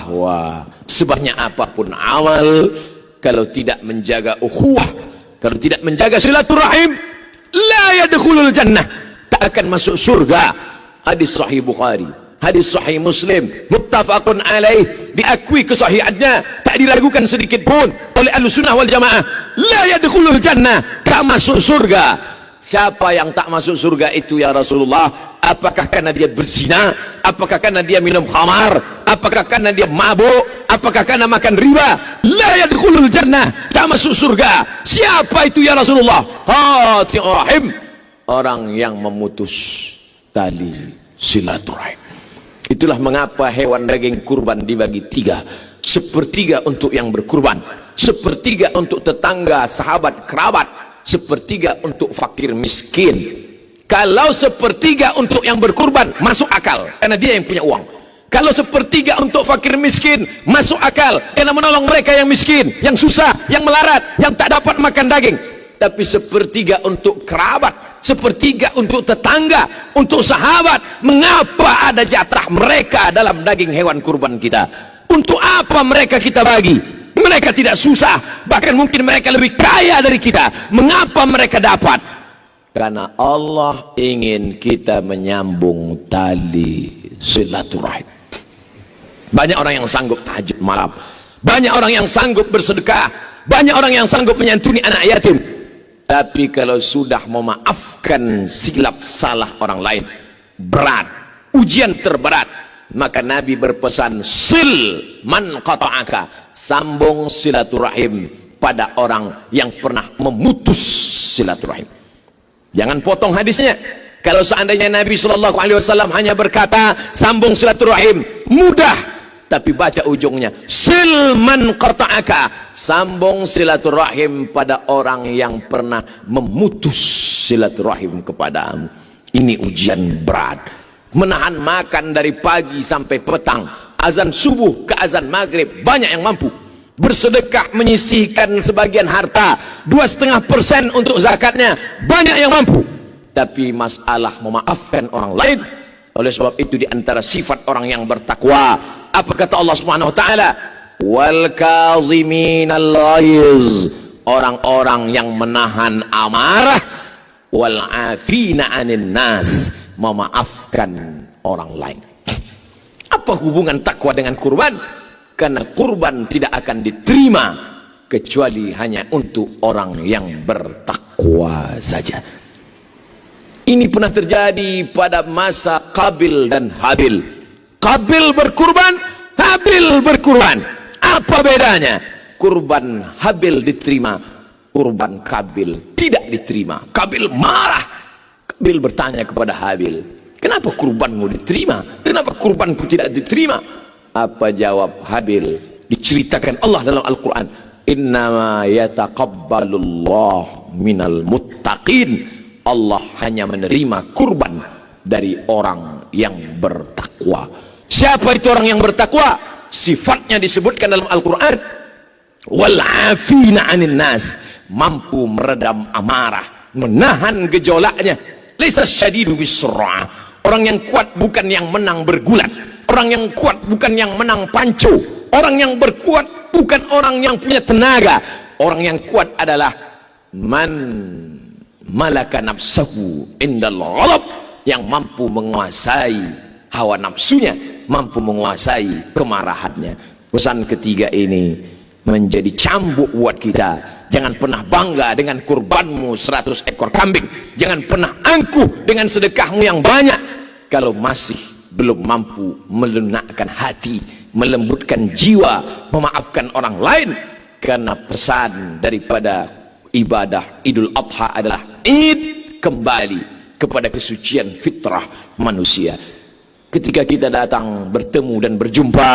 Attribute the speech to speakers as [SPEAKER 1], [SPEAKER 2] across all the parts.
[SPEAKER 1] bahwa sebanyak apapun amal, kalau tidak menjaga ukhuwah, kalau tidak menjaga silaturahim, la yadkhulul jannah, tak akan masuk surga. Hadis sahih Bukhari, hadis sahih Muslim, muttafaqun alaih, diakui kesahihannya, tak diragukan sedikit pun oleh Ahlussunnah wal Jamaah. La yadkhulul jannah, tak masuk surga. Siapa yang tak masuk surga itu ya Rasulullah? Apakah karena dia berzina? Apakah karena dia minum khamar? Apakah karena dia mabuk? Apakah karena makan riba? La yadkhulul jannah, tak masuk surga. Siapa itu ya Rasulullah? Qati'ur rahim, orang yang memutus tali silaturahim. Itulah mengapa hewan daging kurban dibagi tiga: sepertiga untuk yang berkurban, sepertiga untuk tetangga, sahabat, kerabat, sepertiga untuk fakir miskin. Kalau sepertiga untuk yang berkurban, masuk akal karena dia yang punya uang. Kalau sepertiga untuk fakir miskin, masuk akal karena menolong mereka yang miskin, yang susah, yang melarat, yang tak dapat makan daging. Tapi sepertiga untuk kerabat, sepertiga untuk tetangga, untuk sahabat, mengapa ada jatah mereka dalam daging hewan kurban kita? Untuk apa mereka kita bagi? Mereka tidak susah, bahkan mungkin mereka lebih kaya dari kita. Mengapa mereka dapat? Karena Allah ingin kita menyambung tali silaturahim. Banyak orang yang sanggup tahajud malam, banyak orang yang sanggup bersedekah, banyak orang yang sanggup menyantuni anak yatim. Tapi kalau sudah memaafkan silap salah orang lain, berat, ujian terberat. Maka Nabi berpesan, sil man qata'aka, sambung silaturahim pada orang yang pernah memutus silaturahim. Jangan potong hadisnya. Kalau seandainya Nabi SAW hanya berkata sambung silaturahim, mudah, tapi baca ujungnya, sil man qata'aka, sambung silaturahim pada orang yang pernah memutus silaturahim kepadamu. Ini ujian berat. Menahan makan dari pagi sampai petang, azan subuh ke azan maghrib, banyak yang mampu. Bersedekah menyisihkan sebagian harta, 2,5% untuk zakatnya, banyak yang mampu. Tapi masalah memaafkan orang lain. Oleh sebab itu diantara sifat orang yang bertakwa, apa kata Allah Subhanahu wa taala? Wal kaziminal ghaiz, orang-orang yang menahan amarah, wal afina 'anil nas, memaafkan orang lain. Apa hubungan takwa dengan kurban? Karena kurban tidak akan diterima kecuali hanya untuk orang yang bertakwa saja. Ini pernah terjadi pada masa Qabil dan Habil. Qabil berkurban, Habil berkurban. Apa bedanya? Kurban Habil diterima, kurban Qabil tidak diterima. Qabil marah. Qabil bertanya kepada Habil, kenapa kurbanmu diterima? Kenapa kurbanku tidak diterima? Apa jawab Habil? Diceritakan Allah dalam Al-Quran, innama yataqabbalullah minal muttaqin, Allah hanya menerima kurban dari orang yang bertakwa. Siapa itu orang yang bertakwa? Sifatnya disebutkan dalam Al-Quran, wal afina 'anil nas, mampu meredam amarah, menahan gejolaknya. Laisa syadidu bisur'ah, orang yang kuat bukan yang menang bergulat, orang yang kuat bukan yang menang panco, orang yang berkuat bukan orang yang punya tenaga. Orang yang kuat adalah man malaka nafsahu indal ghadab, yang mampu menguasai hawa nafsunya, mampu menguasai kemarahannya. Pesan ketiga ini menjadi cambuk buat kita. Jangan pernah bangga dengan kurbanmu 100 ekor kambing, jangan pernah angkuh dengan sedekahmu yang banyak kalau masih belum mampu melunakkan hati, melembutkan jiwa, memaafkan orang lain. Karena pesan daripada ibadah Idul Adha adalah id kembali kepada kesucian fitrah manusia. Ketika kita datang bertemu dan berjumpa,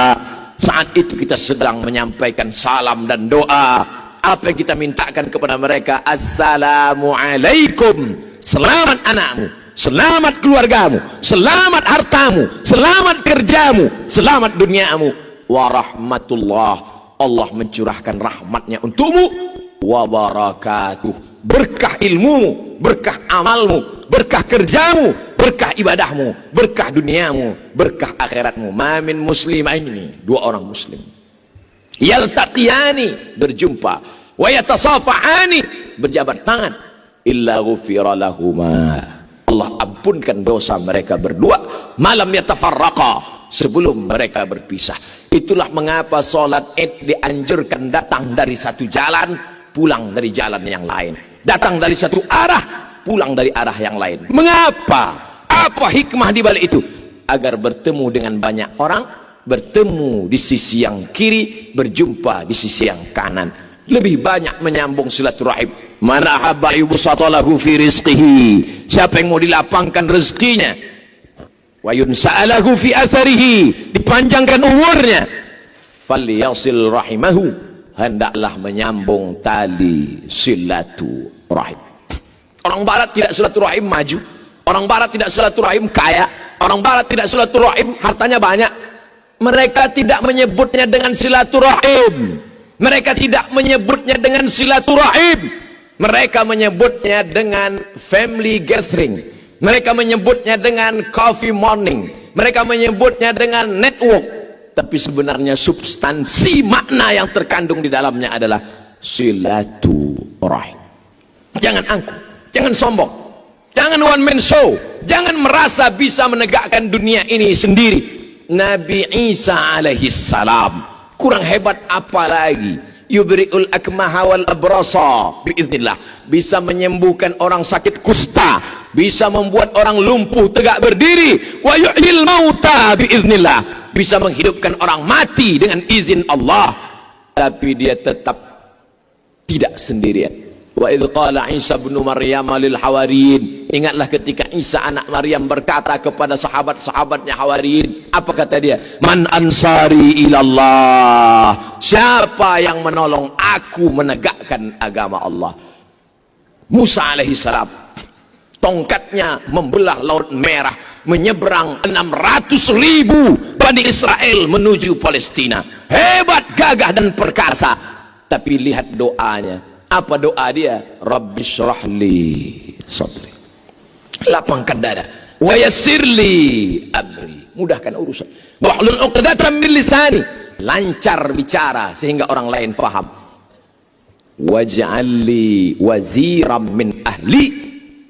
[SPEAKER 1] saat itu kita sedang menyampaikan salam dan doa. Apa yang kita mintakan kepada mereka? Assalamualaikum, selamat anakmu, selamat keluargamu, selamat hartamu, selamat kerjamu, selamat duniamu, warahmatullah, Allah mencurahkan rahmatnya untukmu, wabarakatuh, berkah ilmumu, berkah amalmu, berkah kerjamu, berkah ibadahmu, berkah duniamu, berkah akhiratmu. Ma min muslimaini, dua orang muslim, yaltaqiyani, berjumpa, wa yatasafahani, berjabat tangan, illa ghufira lahuma, Allah ampunkan dosa mereka berdua, malam yatafarraqa, sebelum mereka berpisah. Itulah mengapa sholat Id dianjurkan datang dari satu jalan, pulang dari jalan yang lain, datang dari satu arah, pulang dari arah yang lain. Mengapa? Apa hikmah di balik itu? Agar bertemu dengan banyak orang, bertemu di sisi yang kiri, berjumpa di sisi yang kanan, lebih banyak menyambung silaturahim. Man ahabba yubsatalahu fi rizqihi, siapa yang mau dilapangkan rezekinya, wa yunsa'alahu fi atharihi, dipanjangkan umurnya, falyasil rahimahu, hendaklah menyambung tali silaturahim. Orang barat tidak silaturahim maju, orang barat tidak silaturahim kaya, orang barat tidak silaturahim hartanya banyak. Mereka tidak menyebutnya dengan silaturahim, mereka tidak menyebutnya dengan silaturahim, mereka menyebutnya dengan family gathering, mereka menyebutnya dengan coffee morning, mereka menyebutnya dengan network. Tapi sebenarnya substansi makna yang terkandung di dalamnya adalah silaturahim. Jangan angkuh, jangan sombong, jangan one man show, jangan merasa bisa menegakkan dunia ini sendiri. Nabi Isa alaihi salam kurang hebat apa lagi? Yubri'ul akmaha wal abrasa biiznillah, bisa menyembuhkan orang sakit kusta, bisa membuat orang lumpuh tegak berdiri, wa yuhyil mauta biiznillah, bisa menghidupkan orang mati dengan izin Allah. Tapi dia tetap tidak sendirian. Wa idh qala Isa bin Maryam lil hawariyin, ingatlah ketika Isa anak Maryam berkata kepada sahabat-sahabatnya hawariyin, apa kata dia? Man ansari ilallah, siapa yang menolong aku menegakkan agama Allah? Musa alaihi salam, tongkatnya membelah laut merah, menyeberang 600.000 Bani Israel menuju Palestina. Hebat, gagah dan perkasa. Tapi lihat doanya. Apa doa dia? Rabbi syrahli sadri, lapangkan dada, wa yassirli amri, mudahkan urusan, wahlul 'uqdatam min lisani, lancar bicara sehingga orang lain faham, waj'alli waziram min ahli,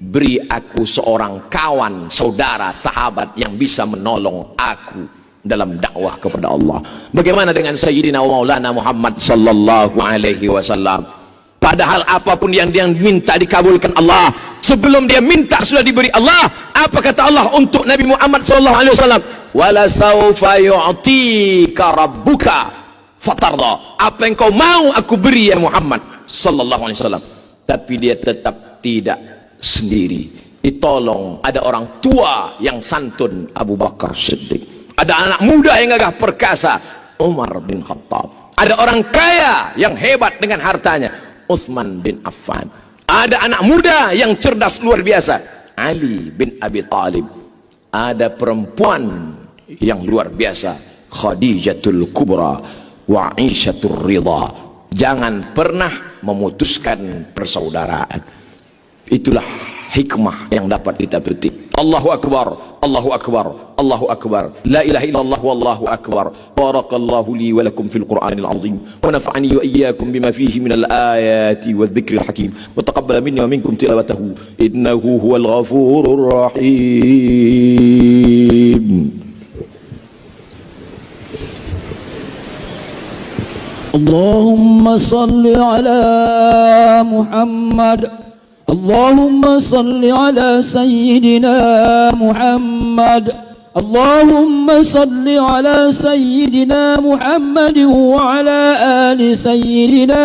[SPEAKER 1] beri aku seorang kawan, saudara, sahabat yang bisa menolong aku dalam dakwah kepada Allah. Bagaimana dengan Sayyidina wa Maulana Muhammad sallallahu alaihi wasallam? Padahal apapun yang dia minta dikabulkan Allah. Sebelum dia minta sudah diberi Allah. Apa kata Allah untuk Nabi Muhammad sallallahu alaihi wasallam? Wala saufa yu'tika rabbuka fatarda, apa yang kau mau aku beri ya Muhammad sallallahu alaihi wasallam. Tapi dia tetap tidak sendiri, ditolong. Ada orang tua yang santun, Abu Bakar Siddiq. Ada anak muda yang gagah perkasa, Umar bin Khattab. Ada orang kaya yang hebat dengan hartanya, Utsman bin Affan. Ada anak muda yang cerdas luar biasa, Ali bin Abi Thalib. Ada perempuan yang luar biasa, Khadijatul Kubra wa Aisyatul Ridha. Jangan pernah memutuskan persaudaraan. Itulah hikmah yang dapat kita petik. Allahu Akbar, Allahu Akbar, Allahu Akbar, la ilaha illallah wallahu akbar. Barakallahu li wa lakum fil Qur'anil azim, wa nafa'ani wa iyyakum bima fihi minal ayati wadh-dhikril hakim, wa taqabbala minni wa minkum tilawatahu innahu huwal ghafurur rahim.
[SPEAKER 2] Allahumma salli ala Muhammad, Allahumma salli ala Sayyidina Muhammad, Allahumma salli ala Sayyidina Muhammad wa ala ali Sayyidina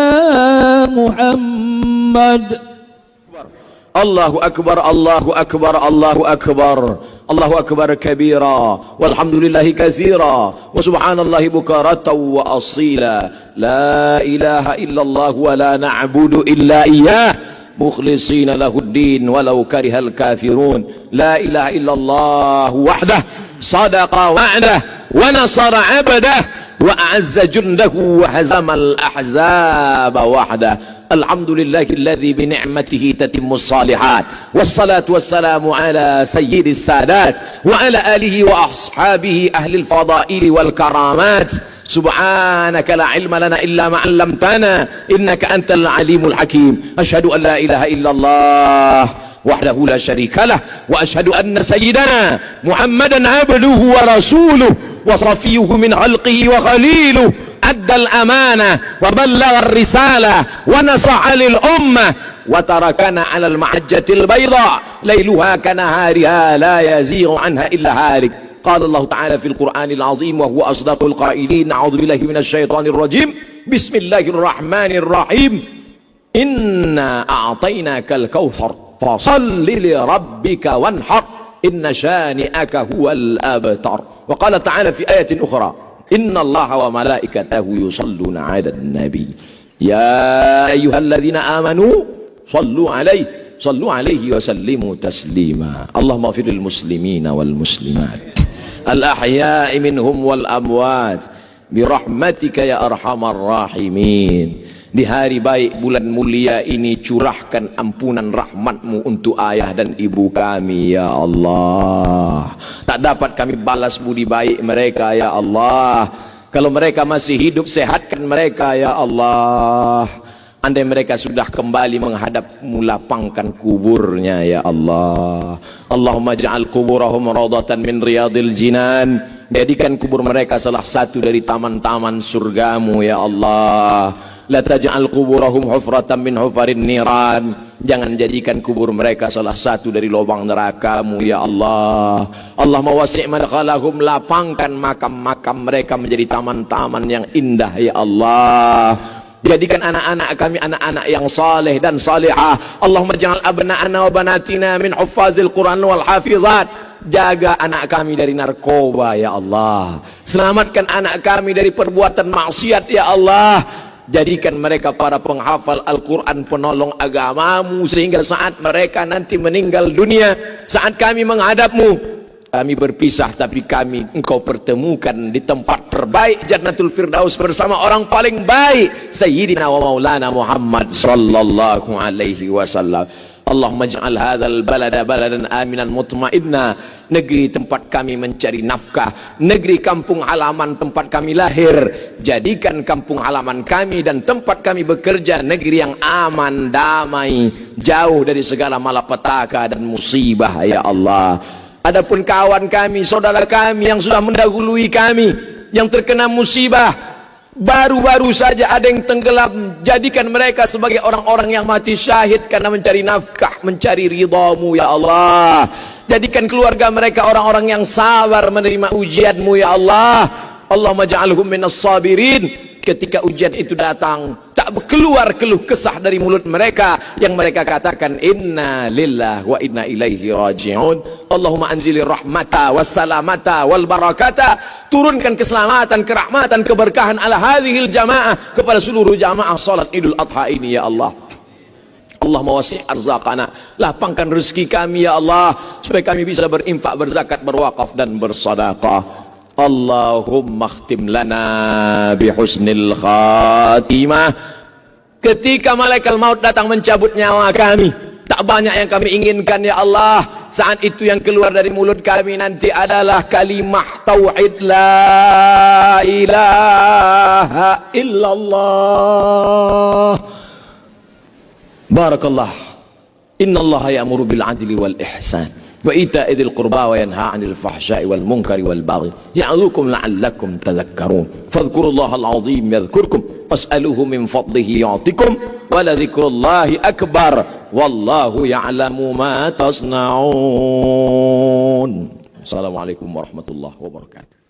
[SPEAKER 2] Muhammad.
[SPEAKER 1] Allahu Akbar, Allahu Akbar, Allahu Akbar, Allahu Akbar kabira, walhamdulillahi katsira, wa subhanallahi bukaratan wa asila. La ilaha illallah wa la na'budu illa iyyah, mukhlisina lahuddin walau karihal kafirun. La ilaha illallah wahdah, sadaqa wa'dah, wa nasara 'abdah, wa a'azza jundahu wa hazamal ahzaba wahdah. Alhamdulillahilladzi bi ni'matihi tatimmus shalihat. Wassalatu wassalamu ala sayyidis sadat wa ala alihi wa ashabihi ahli al-fadaili wal karamat. Subhanaka la ilma lana illa ma 'allamtana innaka antal alimul hakim. Asyhadu an la ilaha illallah wahdahu la syarika lah wa asyhadu anna sayyidana Muhammadan abduhu wa rasuluh wa safiyuhu min khalqihi wa khaliluh. Addal amanah wa ballagha ar-risalah wa nasaha lil ummah wa tarakana 'alal mahajjatil bayda lailuha kanahariha la yazighu anha illa halik. قال الله تعالى في القرآن العظيم وهو أصدق القائلين أعوذ بالله من الشيطان الرجيم بسم الله الرحمن الرحيم إنا أعطيناك الكوثر فصل لربك وانحر إن شانئك هو الأبتر. وقال تعالى في آية أخرى إن الله وملائكته يصلون على النبي يا أيها الذين آمنوا صلوا عليه وسلموا تسليما. اللهم اغفر للمسلمين والمسلمات الأحياء منهم والأموات برحمتك يا أرحم الراحمين. Di hari baik bulan mulia ini curahkan ampunan rahmatmu untuk ayah dan ibu kami ya Allah. Tak dapat kami balas budi baik mereka ya Allah. Kalau mereka masih hidup, sehatkan mereka ya Allah. Andai mereka sudah kembali menghadapmu, lapangkan kuburnya ya Allah. Allahumma ja'al kuburahum radatan min riyadil jinan. Jadikan kubur mereka salah satu dari taman-taman surgamu ya Allah. La taj'al kuburahum hufratan min hufarin niran. Jangan jadikan kubur mereka salah satu dari lubang nerakamu ya Allah. Allahumma wasi' madkhalahum, lapangkan makam-makam mereka menjadi taman-taman yang indah ya Allah. Jadikan anak-anak kami anak-anak yang saleh dan salihah. Allahumma ja'al abna'ana wa banatina min huffazil Quran wal hafizat. Jaga anak kami dari narkoba ya Allah. Selamatkan anak kami dari perbuatan maksiat ya Allah. Jadikan mereka para penghafal Al-Quran, penolong agamamu, sehingga saat mereka nanti meninggal dunia, saat kami menghadapmu, kami berpisah tapi engkau pertemukan di tempat terbaik Jannatul Firdaus bersama orang paling baik Sayyidina wa Maulana Muhammad sallallahu alaihi wasallam. Allahumma ja'al hadzal balada baladan aminan mutmainna. Negeri tempat kami mencari nafkah, negeri kampung halaman tempat kami lahir, jadikan kampung halaman kami dan tempat kami bekerja negeri yang aman, damai, jauh dari segala malapetaka dan musibah ya Allah. Adapun kawan kami, saudara kami yang sudah mendahului kami, yang terkena musibah, baru-baru saja ada yang tenggelam, jadikan mereka sebagai orang-orang yang mati syahid karena mencari nafkah, mencari ridhamu ya Allah. Jadikan keluarga mereka orang-orang yang sabar menerima ujianmu ya Allah. Allahumma ja'alhum minas sabirin. Ketika ujian itu datang, tak keluar keluh kesah dari mulut mereka, yang mereka katakan inna lillahi wa inna ilaihi raji'un. Allahumma anzilir rahmata wassalamata wal barakata. Turunkan keselamatan, kerahmatan, keberkahan ala hadhil jamaah, kepada seluruh jamaah salat Idul Adha ini ya Allah. Allahumma wasi' arzaqana, lapangkan rezeki kami ya Allah, supaya kami bisa berinfak, berzakat, berwakaf dan bersedekah. Allahumma khtim lana bihusnil khatimah. Ketika malaikat maut datang mencabut nyawa kami, tak banyak yang kami inginkan ya Allah. Saat itu yang keluar dari mulut kami nanti adalah kalimah tauhid la ilaha illallah. Barakallah. Innallaha ya'muru bil adli wal ihsan wa ita'i dzil qurba wa yanha 'anil fahsya'i wal munkari wal baghi ya'idzukum la'allakum tadhakkarun. Fadhkurullahal 'azim yadhkurkum was'aluhu min fadlihi yu'tikum wa la dzikrullahi akbar wallahu ya'lamu ma tasna'un. Assalamualaikum warahmatullahi wabarakatuh.